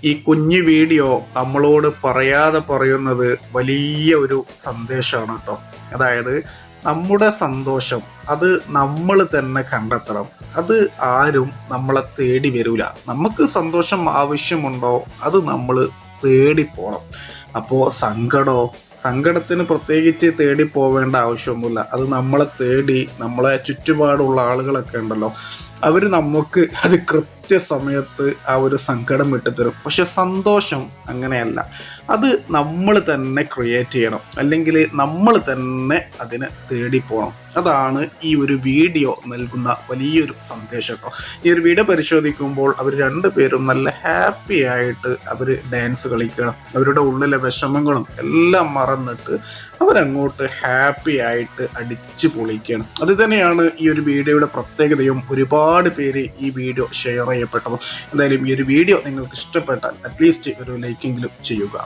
ഈ കുഞ്ഞു വീഡിയോ നമ്മളോട് പറയാതെ പറയുന്നത് വലിയ ഒരു സന്ദേശമാണ് കേട്ടോ. അതായത് നമ്മുടെ സന്തോഷം അത് നമ്മൾ തന്നെ കണ്ടെത്തണം. അത് ആരും നമ്മളെ തേടി വരൂല. നമുക്ക് സന്തോഷം ആവശ്യമുണ്ടോ അത് നമ്മൾ തേടി പോണം. അപ്പോൾ സങ്കടത്തിന് പ്രത്യേകിച്ച് തേടി പോവേണ്ട ആവശ്യമൊന്നുമില്ല. അത് നമ്മളെ തേടി നമ്മളെ ചുറ്റുപാടുള്ള ആളുകളൊക്കെ ഉണ്ടല്ലോ, അവർ നമുക്ക് അത് കൃത്യസമയത്ത് ആ ഒരു സങ്കടം വിട്ടുതരും. പക്ഷെ സന്തോഷം അങ്ങനെയല്ല. അത് നമ്മൾ തന്നെ ക്രിയേറ്റ് ചെയ്യണം, അല്ലെങ്കിൽ നമ്മൾ തന്നെ അതിനെ തേടി പോകണം. അതാണ് ഈ ഒരു വീഡിയോ നൽകുന്ന വലിയൊരു സന്ദേശം കേട്ടോ. ഈ ഒരു വീഡിയോ പരിശോധിക്കുമ്പോൾ അവർ രണ്ടുപേരും നല്ല ഹാപ്പി ആയിട്ട് അവർ ഡാൻസ് കളിക്കണം. അവരുടെ ഉള്ളിലെ വിഷമങ്ങളും എല്ലാം മറന്നിട്ട് അവരങ്ങോട്ട് ഹാപ്പി ആയിട്ട് അടിച്ചു പൊളിക്കുകയാണ്. അത് തന്നെയാണ് ഈ ഒരു വീഡിയോയുടെ പ്രത്യേകതയും. ഒരുപാട് പേര് ഈ വീഡിയോ ഷെയർ ചെയ്യപ്പെട്ടത്. എന്തായാലും ഈ ഒരു വീഡിയോ നിങ്ങൾക്ക് ഇഷ്ടപ്പെട്ടാൽ അറ്റ്ലീസ്റ്റ് ഒരു ലൈക്കെങ്കിലും ചെയ്യുക.